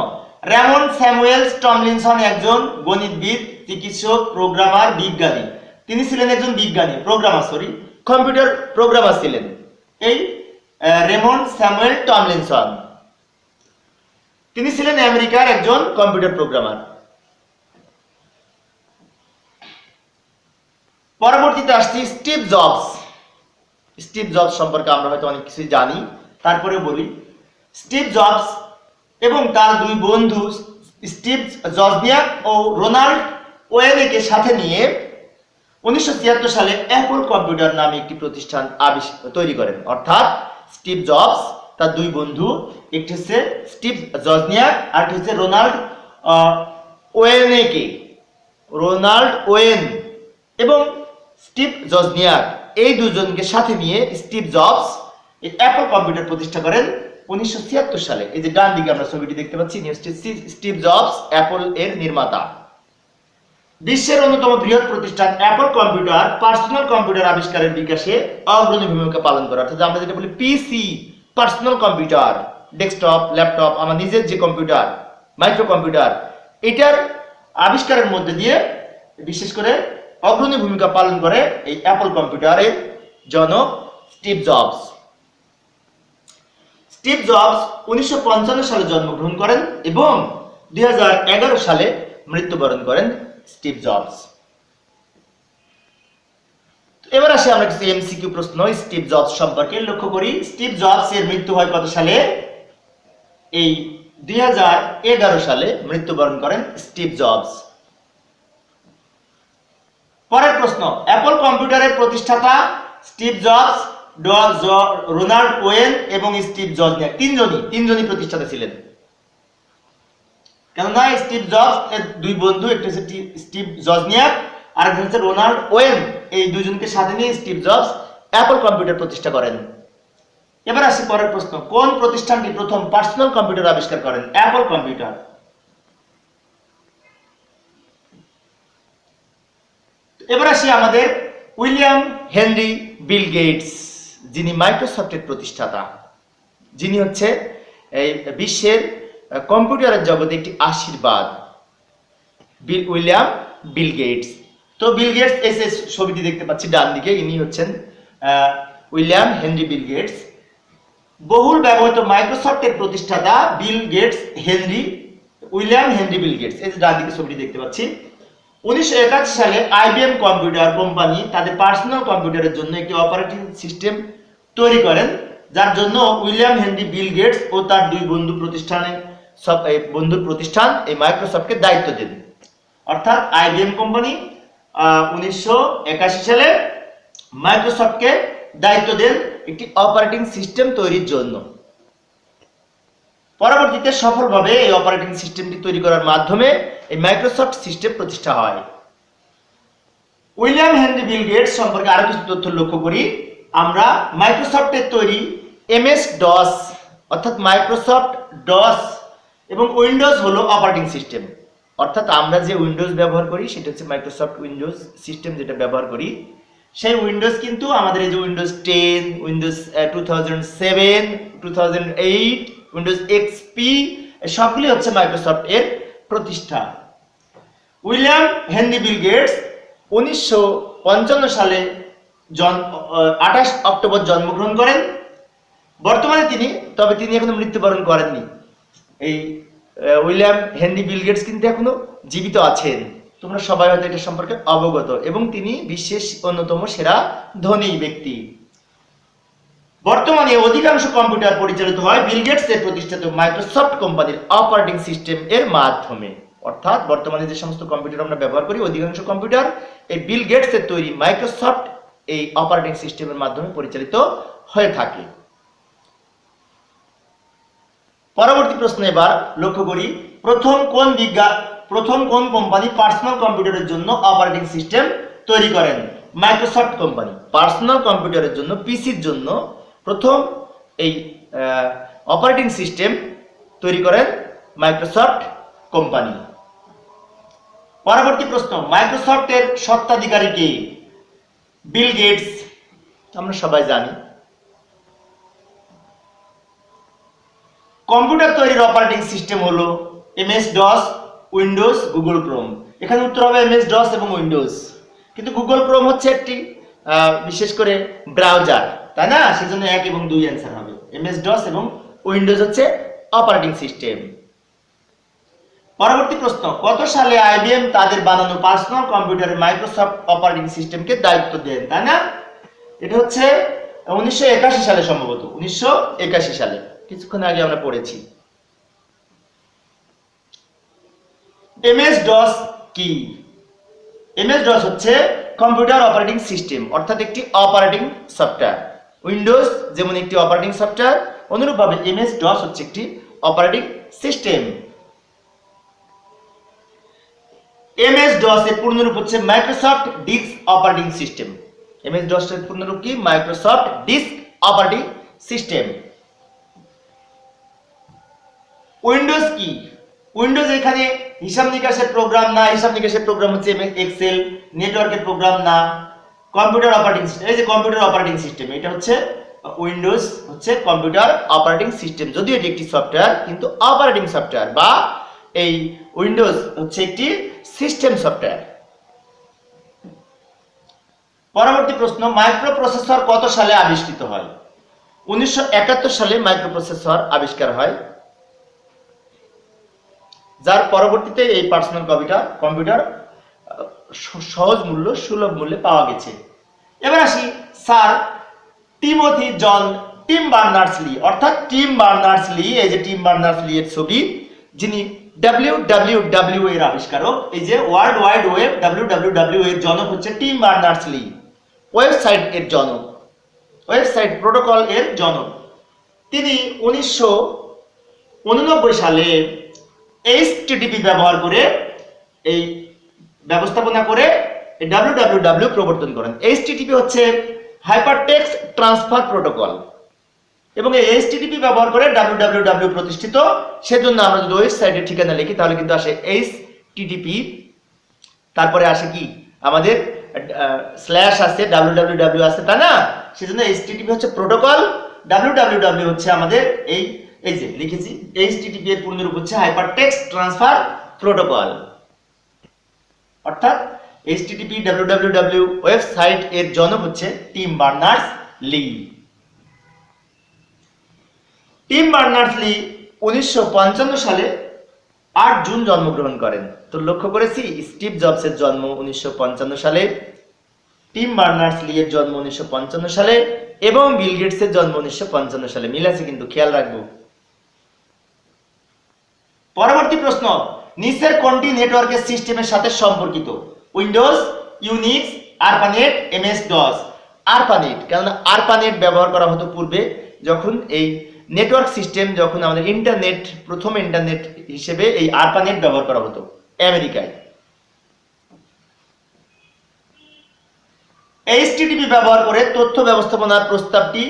রেমন্ড স্যামুয়েল টমলিনসন একজন গণিতবিদ, চিকিৎসক, প্রোগ্রামার, বিজ্ঞানী। তিনি ছিলেন একজন কম্পিউটার প্রোগ্রামার ছিলেন এই রেমন্ড স্যামুয়েল টমলিনসন। তিনি ছিলেন আমেরিকার একজন কম্পিউটার প্রোগ্রামার। পরবর্তীতে আসছি স্টিভ জবস। স্টিভ জবস সম্পর্কে আমরা হয়তো অনেক কিছুই জানি, তারপরে বলি। স্টিভ জবস এবং তার দুই বন্ধু স্টিভ জজনিয়াক ও রোনাল্ড ওয়েনেকে সাথে নিয়ে 1976 সালে অ্যাপল কম্পিউটার নামে একটি প্রতিষ্ঠান তৈরি করেন। অর্থাৎ স্টিভ জবস, তার দুই বন্ধু, একটি হচ্ছে স্টিভ জজনিয়াক আর একটি হচ্ছে রোনাল্ড ওয়েন এবং স্টিভ জজনিয়াক, এই দুজনকে সাথে নিয়ে স্টিভ জবস এই অ্যাপল কম্পিউটার প্রতিষ্ঠা করেন 1976 সালে। এই যে ডান দিকে আমরা ছবিটি দেখতে পাচ্ছি, স্টিভ জবস অ্যাপল এর নির্মাতা। বিশ্বের অন্যতম বৃহৎ প্রতিষ্ঠান অ্যাপল কম্পিউটার পার্সোনাল কম্পিউটার আবিষ্কারের বিকাশে অগ্রণী ভূমিকা পালন করে। অর্থাৎ আমরা যেটা বলি পিসি, পার্সোনাল কম্পিউটার, ডেস্কটপ, ল্যাপটপ, আমার নিজের যে কম্পিউটার, মাইক্রো কম্পিউটার, এটার আবিষ্কারের মধ্যে দিয়ে বিশেষ করে অগ্রণী ভূমিকা পালন করে এই অ্যাপল কম্পিউটারের জনক স্টিভ জবস। স্টিভ জবস 1955 সালে জন্মগ্রহণ করেন এবং 2011 সালে মৃত্যুবরণ করেন স্টিভ জবস। এবার আসি আমরা কিছু এমসিকিউ প্রশ্ন স্টিভ জবস সম্পর্কে লক্ষ্য করি। স্টিভ জবস এর মৃত্যু হয় কত সালে? এই 2011 সালে মৃত্যুবরণ করেন স্টিভ জবস। পরের প্রশ্ন, অ্যাপল কম্পিউটারের প্রতিষ্ঠাতা স্টিভ জবস, রোনাল্ড ওয়েন এবং স্টিভ জজনিয়াক তিনজনই প্রতিষ্ঠাতা ছিলেন। কেননা স্টিভ জবস এর দুই বন্ধু, একটা হচ্ছে স্টিভ জজনিয়াক আর একজন হচ্ছে রোনাল্ড ওয়েন। এই দুইজনকে সাথে নিয়ে স্টিভ জবস অ্যাপল কম্পিউটার প্রতিষ্ঠা করেন। এবার আসি পরের প্রশ্ন, কোন প্রতিষ্ঠানটি প্রথম পার্সোনাল কম্পিউটার আবিষ্কার করেন? Apple computer. এবার আসি আমাদের উইলিয়াম হেনরি বিল গেটস, যিনি মাইক্রোসফটের প্রতিষ্ঠাতা, যিনি হচ্ছে এই বিশ্বের কম্পিউটারের জগতে একটি আশীর্বাদ, উইলিয়াম বিল গেটস। তো বিল গেটস এই ছবিটি দেখতে পাচ্ছি ডান দিকে, ইনি হচ্ছেন উইলিয়াম হেনরি বিল গেটস। বহুল ব্যবহৃত মাইক্রোসফটের প্রতিষ্ঠাতা উইলিয়াম হেনরি বিল গেটস। এই যে ডান দিকে ছবিটি দেখতে পাচ্ছি। 1981 সালে আইবিএম কম্পিউটার কোম্পানি তাদের পার্সোনাল কম্পিউটারের জন্য একটি অপারেটিং সিস্টেম তৈরি করেন, যার জন্য উইলিয়াম হেনরি বিল গেটস ও তার দুই বন্ধুর প্রতিষ্ঠান এই মাইক্রোসফটকে দায়িত্ব দেন। অর্থাৎ আইবিএম কোম্পানি 1981 সালে মাইক্রোসফটকে দায়িত্ব দেন একটি অপারেটিং সিস্টেম তৈরির জন্য। পরবর্তীতে সফলভাবে এই অপারেটিং সিস্টেমটি তৈরি করার মাধ্যমে এই মাইক্রোসফট সিস্টেম প্রতিষ্ঠা হয়। উইলিয়াম হেনরি বিল গেটস সম্পর্কে আরো কিছু তথ্য লক্ষ্য করি আমরা। মাইক্রোসফটের তৈরি এমএস ডস অর্থাৎ মাইক্রোসফট ডস এবং উইন্ডোজ হলো অপারেটিং সিস্টেম। অর্থাৎ আমরা যে উইন্ডোজ ব্যবহার করি সেটা হচ্ছে মাইক্রোসফট উইন্ডোজ সিস্টেম যেটা ব্যবহার করি, সেই উইন্ডোজ কিন্তু আমাদের এই যে উইন্ডোজ 10, উইন্ডোজ 2007, 2008, উইন্ডোজ এক্সপি সবগুলি হচ্ছে মাইক্রোসফট এর প্রতিষ্ঠা। উইলিয়াম হেনরি বিল গেটস 1955 সালে 28 অক্টোবর জন্মগ্রহণ করেন। বর্তমানে তিনি এখনো মৃত্যুবরণ করেননি। এই উইলিয়াম হেনরি বিল গেটস কিন্তু এখনো জীবিত আছেন। তোমরা সবাই হয়তো এটা সম্পর্কে অবগত, এবং তিনি বিশ্বের অন্যতম সেরা ধনী ব্যক্তি। বর্তমানে অধিকাংশ কম্পিউটার পরিচালিত হয় বিল গেটস এর প্রতিষ্ঠিত মাইক্রোসফট কোম্পানির অপারেটিং সিস্টেম এর মাধ্যমে। অর্থাৎ বর্তমানে যে সমস্ত কম্পিউটার আমরা ব্যবহার করি অধিকাংশ কম্পিউটার এই বিল গেটস এর তৈরি মাইক্রোসফট এই অপারেটিং সিস্টেমের মাধ্যমে পরিচালিত হয়ে থাকে। পরবর্তী প্রশ্ন এবার লক্ষ্য করি, প্রথম কোন কোম্পানি পার্সোনাল কম্পিউটারের জন্য অপারেটিং সিস্টেম তৈরি করেন? Microsoft company. পার্সোনাল কম্পিউটারের জন্য, পিসির জন্য প্রথম এই অপারেটিং সিস্টেম তৈরি করেন মাইক্রোসফট কোম্পানি। পরবর্তী প্রশ্ন, মাইক্রোসফটের স্বত্বাধিকারী কে? বিল গেটস, আমরা সবাই জানি। কম্পিউটার তৈরির অপারেটিং সিস্টেম হলো MS DOS, Windows, Google Chrome. এখানে উত্তর হবে এমএস ডস এবং উইন্ডোজ, কিন্তু গুগল ক্রোম হচ্ছে একটি বিশেষ করে ব্রাউজার, তাই না? সেজন্য 1 এবং 2 অ্যান্সার হবে। এমএস ডস এবং উইন্ডোজ হচ্ছে অপারেটিং সিস্টেম। পরবর্তী প্রশ্ন, কত সালে আইবিএম তাদের বানানো পার্সোনাল কম্পিউটারে মাইক্রোসফট অপারেটিং সিস্টেমকে দায়িত্ব দেন, তাই না? এটা হচ্ছে 1981 সালে, সম্ভবত 1981 সালে, কিছুক্ষণ আগে আমরা পড়েছি। এমএস ডস কি? এমএস ডস হচ্ছে কম্পিউটার অপারেটিং সিস্টেম, অর্থাৎ একটি অপারেটিং সফটওয়্যার। উইন্ডোজ যেমন একটি অপারেটিং সফটওয়্যার, অনুরূপভাবে এমএস ডস হচ্ছে একটি অপারেটিং সিস্টেম। এমএস ডস এর পূর্ণরূপ হচ্ছে Microsoft disk operating system. MS DOS এর পূর্ণরূপ কি? Microsoft disk operating system. Windows কি? উইন্ডোজ এখানে হিসাব নিকাশের প্রোগ্রাম না, হিসাব নিকাশের প্রোগ্রাম হচ্ছে এক্সেল, নেটওয়ার্কের প্রোগ্রাম না, কম্পিউটার অপারেটিং সিস্টেম। এই যে কম্পিউটার অপারেটিং সিস্টেম, এটা হচ্ছে উইন্ডোজ, হচ্ছে কম্পিউটার অপারেটিং সিস্টেম, যদিও এটি একটি সফটওয়্যার কিন্তু অপারেটিং সফটওয়্যার, বা এই উইন্ডোজ হচ্ছে একটি সিস্টেম সফটওয়্যার। পরবর্তী প্রশ্ন, মাইক্রোপ্রসেসর কত সালে আবিষ্কৃত হয়? 1971 সালে মাইক্রোপ্রসেসর আবিষ্কার হয়, যার পরবর্তীতে এই পার্সোনাল কম্পিউটার সহজ মূল্য, সুলভ মূল্যে পাওয়া গেছে। এবার আসি স্যার টিমোথি জন টিম বার্নার্স-লি, অর্থাৎ টিম বার্নার্স-লি, এই যে টিম বার্নার্স-লি এর ছবি, যিনি WWW এর আবিষ্কারক। এই যে ওয়ার্ল্ড ওয়াইড ওয়েব, WWW এর জনক হচ্ছে টিম বার্নার্স-লি। ওয়েবসাইট এর জনক, ওয়েবসাইট প্রোটোকল এর জনক। তিনি 1989 সালে HTTP ব্যবহার করে, এই ব্যবস্থাপনা করে WWW প্রবর্তন করেন। HTTP হচ্ছে হাইপারটেক্সট ট্রান্সফার প্রোটোকল, এবং এই HTTP ব্যবহার করে WWW প্রতিষ্ঠিত। সেজন্য আমরা যদি ওয়েবসাইটের ঠিকানা লিখি তাহলে কিন্তু আসে HTTP, তারপরে আসে কি আমাদের স্ল্যাশ আছে, WWW আছে, তাই না? সেজন্য HTTP হচ্ছে প্রোটোকল, WWW হচ্ছে আমাদের এই যে লিখেছি, HTTP এর পূর্ণরূপ হচ্ছে হাইপারটেক্সট ট্রান্সফার প্রোটোকল। অর্থাৎ HTTP WWW ওয়েবসাইট এর জনক হচ্ছে টিম বার্নার্স-লি। টিম বার্নার্স-লি 1955 সালে 8 জুন জন্মগ্রহণ করেন। তো লক্ষ্য করেছি স্টিভ জবসের জন্ম 1955 সালে, টিম বার্নার্স-লি এর জন্ম 1955 সালে, এবং বিল গেটসের জন্ম 1955 সালে। মিল আছে কিন্তু, খেয়াল রাখবো। পরবর্তী প্রশ্ন, নিচের কোনটি নেটওয়ার্কের সিস্টেমের সাথে সম্পর্কিত? Windows, Unix, ARPANET, MS DOS. ARPANET, কারণ আরপানেট ব্যবহার করা হতো পূর্বে, যখন এই নেটওয়ার্ক সিস্টেম, যখন আমাদের ইন্টারনেট, প্রথম ইন্টারনেট হিসেবে এই আরপানেট ব্যবহার করা হতো আমেরিকায়। HTTP ব্যবহার করে তথ্য ব্যবস্থাপনার প্রস্তাবটি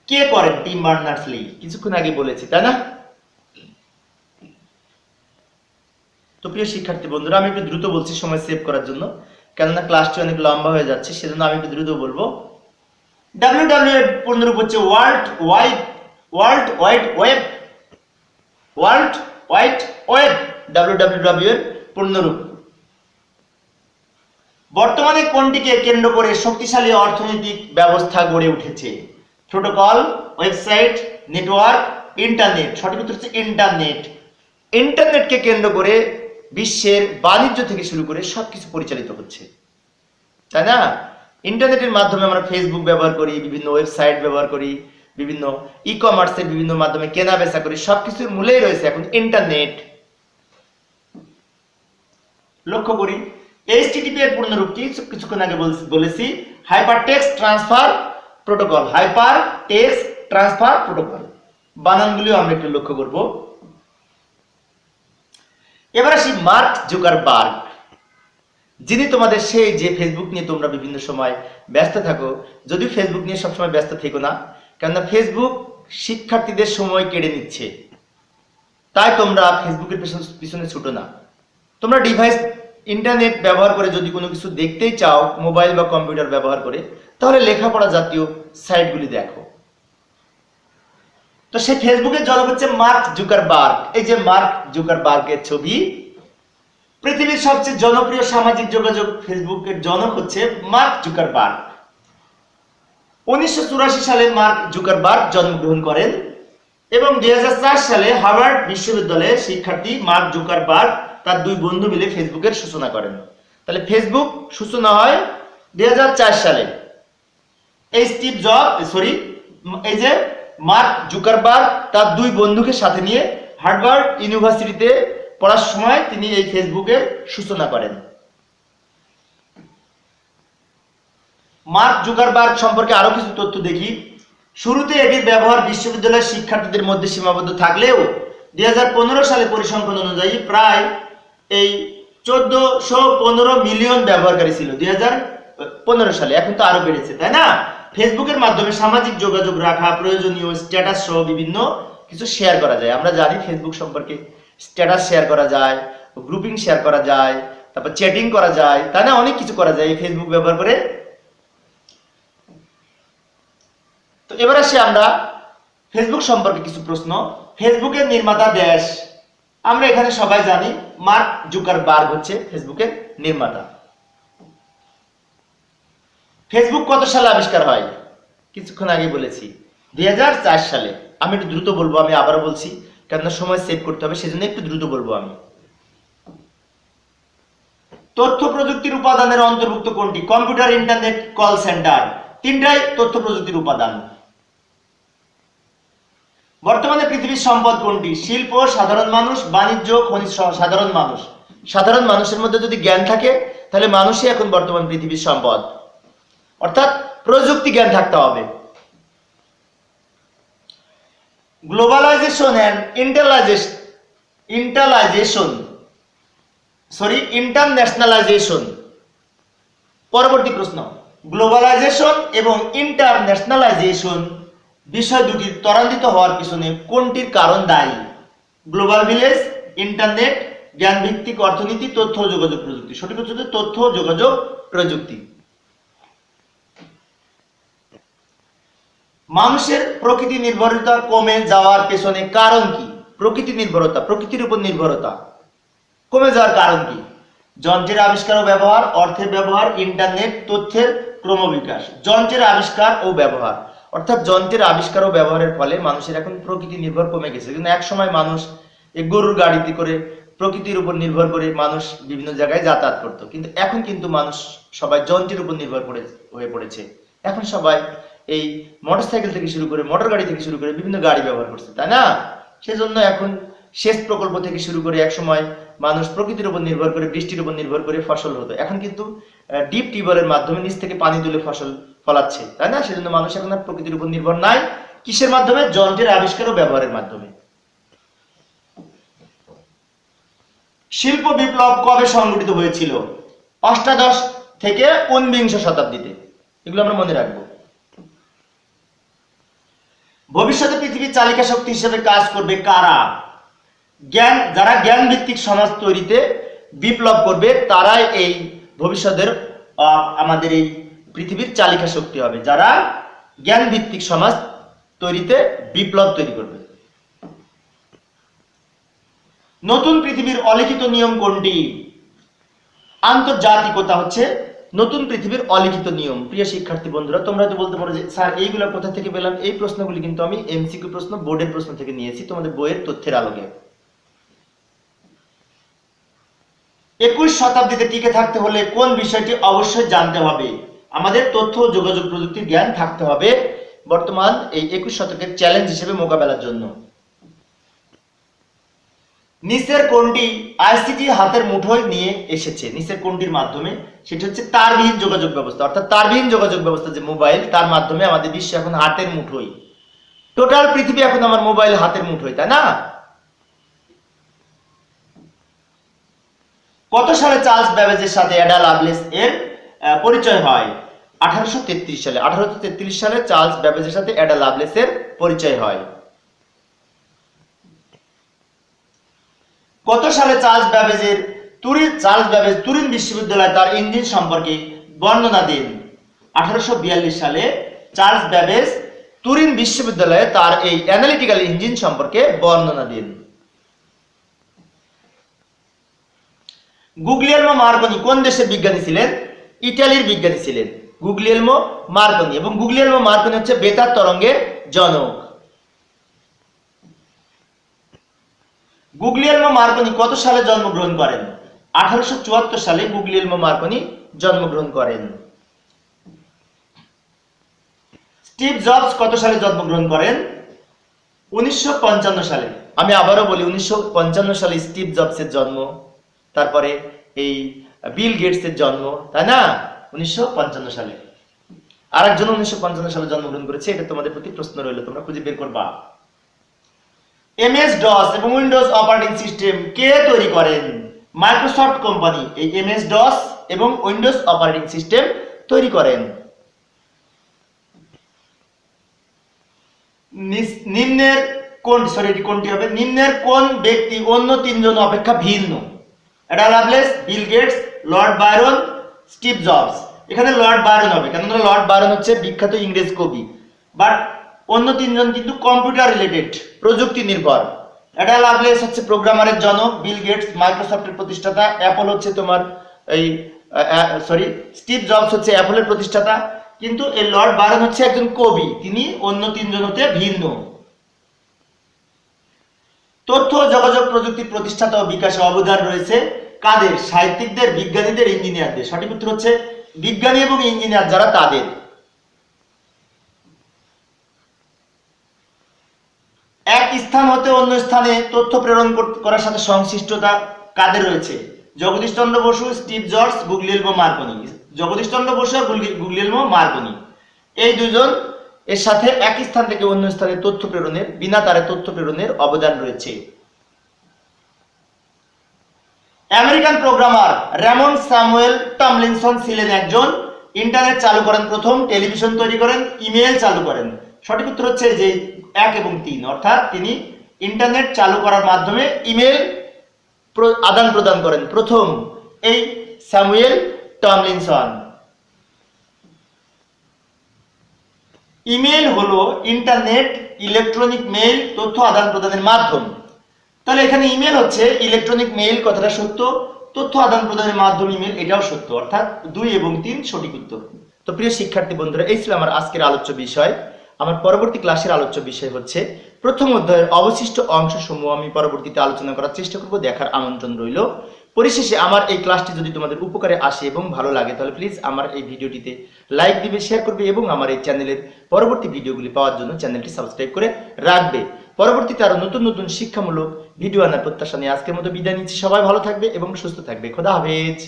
কে করেন? Team Berners-Lee. কিছুক্ষণ আগে বলেছি, তাই না? তো প্রিয় শিক্ষার্থী বন্ধুরা, আমি একটু দ্রুত বলছি সময় সেভ করার জন্য, কেননা ক্লাসটি অনেক লম্বা হয়ে যাচ্ছে, সেজন্য আমি একটু দ্রুত বলবো। WWW এর পূর্ণরূপ হচ্ছে world wide web, world wide web, WWW এর পূর্ণরূপ। বর্তমানে কোনটিকে কেন্দ্র করে শক্তিশালী অর্থনৈতিক ব্যবস্থা গড়ে উঠেছে? Protocol, website, network, internet. সঠিক উত্তর হচ্ছে ইন্টারনেট। ইন্টারনেটকে কেন্দ্র করে বিশ্বের বাণিজ্য থেকে শুরু করে সবকিছু পরিচালিত হচ্ছে, তাই না? ইন্টারনেটের মাধ্যমে আমরা ফেসবুক ব্যবহার করি, বিভিন্ন ওয়েবসাইট ব্যবহার করি, বিভিন্ন ই কমার্সের বিভিন্ন মাধ্যমে কেনা বেচা করি, সবকিছুর মূলেই রয়েছে এখন ইন্টারনেট। লক্ষ্য করি HTTP এর পূর্ণরূপ কি? কিছুক্ষণ আগে বলেছি, hypertext transfer protocol, hypertext transfer protocol. বানানগুলিও আমরা একটু লক্ষ্য করব। এবার আসি মার্ক জুকারবার্গ, যিনি তোমাদের সেই যে ফেসবুক নিয়ে তোমরা বিভিন্ন সময় ব্যস্ত থাকো, যদিও ফেসবুক নিয়ে সবসময় ব্যস্ত থেকো না, কেননা ফেসবুক শিক্ষার্থীদের সময় কেড়ে নিচ্ছে, তাই তোমরা ফেসবুকের পিছনে ছুটো না। তোমরা ডিভাইস, ইন্টারনেট ব্যবহার করে যদি কোনো কিছু দেখতেই চাও, মোবাইল বা কম্পিউটার ব্যবহার করে, তাহলে লেখাপড়া জাতীয় সাইটগুলি দেখো। তো সেই ফেসবুকের জনক হচ্ছে মার্ক জুকারবার্গ। এই যে মার্ক জুকারবার্গের ছবি। পৃথিবীর সবচেয়ে জনপ্রিয় সামাজিক যোগাযোগ ফেসবুকের জনক হচ্ছে মার্ক জুকারবার্গ। 1984 সালে মার্ক জুকারবার্গ জন্মগ্রহণ করেন, এবং 2004 সালে হার্ভার্ড বিশ্ববিদ্যালয়ের শিক্ষার্থী মার্ক জুকারবার্গ তার 2 বন্ধু মিলে ফেসবুকের সূচনা করেন। তাহলে ফেসবুক সূচনা হয় 2004 সালে। এই যে মার্ক জুকারবার্গ তার 2 বন্ধুকে সাথে নিয়ে হার্ভার্ড ইউনিভার্সিটিতে পড়ার সময় তিনি এই ফেসবুকের সূচনা করেন। মার্ক জুকারবার্গ সম্পর্কে আরো কিছু তথ্য দেখি। শুরুতে এটির ব্যবহার বিশ্ববিদ্যালয়ের শিক্ষার্থীদের মধ্যে সীমাবদ্ধ থাকলেও 2015 সালে পরিসংখ্যান অনুযায়ী প্রায় এই 1415 মিলিয়ন ব্যবহারকারী ছিল 2015 সালে। এখন তো আরো বেড়েছে, তাই না? ফেসবুকের মাধ্যমে সামাজিক যোগাযোগ রাখা, প্রয়োজনীয় স্ট্যাটাস সহ বিভিন্ন কিছু শেয়ার করা যায়। আমরা জানি ফেসবুক সম্পর্কে স্ট্যাটাস শেয়ার করা যায়, গ্রুপিং শেয়ার করা যায়, তারপর চ্যাটিং করা যায়, তাই না? অনেক কিছু করা যায় এই ফেসবুক ব্যবহার করে। তো এবার আসি আমরা ফেসবুক সম্পর্কে কিছু প্রশ্ন। ফেসবুকের নির্মাতা দেশ, আমরা এখানে সবাই জানি মার্ক জুকারবার্গ হচ্ছে ফেসবুকের নির্মাতা। ফেসবুক কত সালে আবিষ্কার হয়? কিছুক্ষণ আগে বলেছি 2004 সালে। আমি একটু দ্রুত বলবো, আমি আবারও বলছি, কেননা সময় সেভ করতে হবে, সেজন্য একটু দ্রুত বলবো আমি। তথ্য প্রযুক্তির উপাদানের অন্তর্ভুক্ত কোনটি? কম্পিউটার, ইন্টারনেট, কল সেন্টার, তিনটাই তথ্য প্রযুক্তির উপাদান। বর্তমানে পৃথিবীর সম্পদ কোনটি? শিল্প, সাধারণ মানুষ, বাণিজ্য, খনিজ। সাধারণ মানুষ। সাধারণ মানুষের মধ্যে যদি জ্ঞান থাকে তাহলে মানুষই এখন বর্তমান পৃথিবীর সম্পদ, অর্থাৎ প্রযুক্তি জ্ঞান থাকতে হবে। Globalisation and internationalisation. পরবর্তী প্রশ্ন, গ্লোবালাইজেশন এবং ইন্টারন্যাশনালাইজেশন বিষয় দুটি ত্বরান্বিত হওয়ার পিছনে কোনটির কারণ দায়ী? গ্লোবাল ভিলেজ, ইন্টারনেট, জ্ঞান ভিত্তিক অর্থনীতি, তথ্য ও যোগাযোগ প্রযুক্তি। সঠিক উত্তর হচ্ছে তথ্য ও যোগাযোগ প্রযুক্তি। মানুষের প্রকৃতি নির্ভরতা কমে যাওয়ার পেছনে কারণ কি? প্রকৃতি নির্ভরতা, প্রকৃতির উপর নির্ভরতা কমে যাওয়ার কারণ কি? যন্ত্রের আবিষ্কার ও ব্যবহার, অর্থের ব্যবহার, ইন্টারনেট, তথ্যের ক্রমবিকাশ। যন্ত্রের আবিষ্কার ও ব্যবহার, অর্থাৎ যন্ত্রের আবিষ্কার ও ব্যবহারের ফলে মানুষের এখন প্রকৃতি নির্ভর কমে গেছে। কিন্তু এক সময় মানুষ এই গরুর গাড়িতে করে প্রকৃতির উপর নির্ভর করে মানুষ বিভিন্ন জায়গায় যাতায়াত করতো, কিন্তু এখন কিন্তু মানুষ সবাই যন্ত্রের উপর নির্ভর হয়ে পড়েছে। এখন সবাই এই মোটরসাইকেল থেকে শুরু করে, মোটর গাড়ি থেকে শুরু করে বিভিন্ন গাড়ি ব্যবহার করছে, তাই না? সেজন্য এখন সেচ প্রকল্প থেকে শুরু করে এক সময় মানুষ প্রকৃতির উপর নির্ভর করে, বৃষ্টির উপর নির্ভর করে ফসল হতো, এখন কিন্তু ডিপ টিউবওয়েলের মাধ্যমে নিচ থেকে পানি তুলে ফসল ফলাচ্ছে, তাই না? সেজন্য মানুষ এখন আর প্রকৃতির উপর নির্ভর নাই। কিসের মাধ্যমে? যন্ত্রের আবিষ্কার ও ব্যবহারের মাধ্যমে। শিল্প বিপ্লব কবে সংঘটিত হয়েছিল? অষ্টাদশ থেকে ঊনবিংশ শতাব্দীতে। এগুলো আমরা মনে রাখবো। ভবিষ্যতে পৃথিবীর চালিকা শক্তি হিসেবে কাজ করবে কারা? যারা জ্ঞান ভিত্তিক সমাজ তৈরিতে বিপ্লব করবে, তারাই এই ভবিষ্যতের আমাদের এই পৃথিবীর চালিকা শক্তি হবে, যারা জ্ঞান ভিত্তিক সমাজ তৈরিতে বিপ্লব তৈরি করবে। নতুন পৃথিবীর অলিখিত নিয়ম কোনটি? আন্তর্জাতিকতা হচ্ছে নতুন পৃথিবীর অলিখিত নিয়ম। প্রিয় শিক্ষার্থী বন্ধুরা, তোমরা তো বলতে পারো যে স্যার এইগুলো কোথা থেকে পেলাম? এই প্রশ্নগুলি কিন্তু আমি এমসিকিউ প্রশ্ন, বোর্ডের প্রশ্ন থেকে নিয়েছি তোমাদের বইয়ের তথ্যের আলোকে। 21 শতাব্দীতে টিকে থাকতে হলে কোন বিষয়টি অবশ্যই জানতে হবে? আমাদের তথ্য ও যোগাযোগ প্রযুক্তির জ্ঞান থাকতে হবে বর্তমান এই 21 শতকের চ্যালেঞ্জ হিসেবে মোকাবেলার জন্য। নিচের কোনটি আইসিটি হাতের মুঠোয় নিয়ে এসেছে? নিচের কোনটির মাধ্যমে? সেটা হচ্ছে তারবিহীন যোগাযোগ ব্যবস্থা, অর্থাৎ তারবিহীন যোগাযোগ ব্যবস্থা যে মোবাইল, তার মাধ্যমে আমাদের বিশ্ব এখন হাতের মুঠোয়। টোটাল পৃথিবী এখন আমার মোবাইল হাতের মুঠোয়, তাই না? কত সালে চার্লস ব্যাবেজের সাথে অ্যাডা লাভলেস এর পরিচয় হয়? 1833 সালে। 1833 সালে চার্লস ব্যাবেজের সাথে অ্যাডা লাভলেসের পরিচয় হয়। কত সালে চার্লস ব্যাবেজ তুরিন বিশ্ববিদ্যালয়ে তার ইঞ্জিন সম্পর্কে বর্ণনা দেন? 1842 সালে চার্লস ব্যাবেজ তুরিন বিশ্ববিদ্যালয়ে তার এই অ্যানালিটিক্যাল ইঞ্জিন সম্পর্কে বর্ণনা দেন। গুগলিয়েলমো মার্কনি কোন দেশের বিজ্ঞানী ছিলেন? ইতালির বিজ্ঞানী ছিলেন গুগলিয়েলমো মার্কনি, এবং গুগলিয়েলমো মার্কনি হচ্ছে বেতার তরঙ্গের জনক। গুগলিয়েলমো মার্কনি কত সালে জন্মগ্রহণ করেন? 1874 সালে গুগলিয়েলমো মার্কনি জন্মগ্রহণ করেন। স্টিভ জবস কত সালে জন্মগ্রহণ করেন? 1955 সালে। আমি আবারও বলি, 1955 সালে স্টিভ জবসের জন্ম, তারপরে এই বিল গেটসের জন্ম, তাই না? 1955 সালে। আরেকজন 1955 সালে জন্মগ্রহণ করেছে, এটা তোমাদের প্রতি প্রশ্ন রইল, তোমরা খুঁজে বের করবা। এমএস ডস এবং উইন্ডোজ অপারেটিং সিস্টেম কে তৈরি করেন? মাইক্রোসফট কোম্পানি এই এমএস ডস এবং উইন্ডোজ অপারেটিং সিস্টেম তৈরি করেন। নিম্নের কোনটি হবে? নিম্নের কোন ব্যক্তি অন্য তিনজন অপেক্ষা ভিন্ন? Ada Lovelace, Bill Gates, Lord Byron, Steve Jobs. এখানে লর্ড বায়রন হবে, কেননা লর্ড বায়রন হচ্ছে বিখ্যাত ইংরেজ কবি, বাট অন্য তিনজন কিন্তু কম্পিউটার রিলেটেড, প্রযুক্তি নির্ভর। অ্যাডা লাভলেস হচ্ছে প্রোগ্রামারের জনক, বিল গেটস মাইক্রোসফটের প্রতিষ্ঠাতা, অ্যাপল হচ্ছে তোমার এই স্টিভ জবস হচ্ছে অ্যাপলের প্রতিষ্ঠাতা। কিন্তু এই লর্ড বায়রন হচ্ছে একজন কবি, তিনি অন্য তিনজন হতে ভিন্ন। তথ্য ও যোগাযোগ প্রযুক্তির প্রতিষ্ঠাতা ও বিকাশে অবদান রয়েছে কাদের? সাহিত্যিকদের, বিজ্ঞানীদের, ইঞ্জিনিয়ারদের। সঠিক উত্তর হচ্ছে বিজ্ঞানী এবং ইঞ্জিনিয়ার যারা তাদের। এক স্থান হতে অন্য স্থানে তথ্য প্রেরণ করার সাথে সংশ্লিষ্টতা কাদের রয়েছে? Jagadish Chandra Basu, Steve Jobs, Guglielmo Marconi. Jagadish Chandra Basu আর গুগলিয়েলমো মার্কনি, এই দুজন এর সাথে এক স্থান থেকে অন্য স্থানে তথ্য প্রেরণের, বিনা তারে তথ্য প্রেরণের অবদান রয়েছে। American programmer Raymond Samuel Tomlinson ছিলেন একজন। ইন্টারনেট চালু করেন প্রথম, টেলিভিশন তৈরি করেন, ইমেল চালু করেন। সঠিক উত্তর হচ্ছে যে 1 এবং 3, অর্থাৎ তিনি ইন্টারনেট চালু করার মাধ্যমে ইমেল আদান প্রদান করেন প্রথম এই স্যামুয়েল টমলিনসন। ইমেল হলো ইন্টারনেট, ইলেকট্রনিক মেইল, তথ্য আদান প্রদানের মাধ্যম। তাহলে এখানে ইমেল হচ্ছে ইলেকট্রনিক মেইল, কথাটা সত্য। তথ্য আদান প্রদানের মাধ্যম ইমেল, এটাও সত্য, অর্থাৎ 2 এবং 3 সঠিক উত্তর। তো প্রিয় শিক্ষার্থী বন্ধুরা, এই ছিল আমার আজকের আলোচ্য বিষয়। আমার পরবর্তী ক্লাসের আলোচ্য বিষয় হচ্ছে প্রথম অধ্যায়ের অবশিষ্ট অংশসমূহ আমি পরবর্তীতে আলোচনা করার চেষ্টা করব, দেখার আমন্ত্রণ রইল। পরিশেষে আমার এই ক্লাসটি যদি তোমাদের উপকারে আসে এবং ভালো লাগে, তাহলে প্লিজ আমার এই ভিডিওটিতে লাইক দিবে, শেয়ার করবে এবং আমার এই চ্যানেলের পরবর্তী ভিডিওগুলি পাওয়ার জন্য চ্যানেলটি সাবস্ক্রাইব করে রাখবে। পরবর্তীতে আরো নতুন নতুন শিক্ষামূলক ভিডিও আনার প্রত্যাশা নিয়ে আজকের মতো বিদায় নিচ্ছি। সবাই ভালো থাকবে এবং সুস্থ থাকবে। খোদা হাফেজ।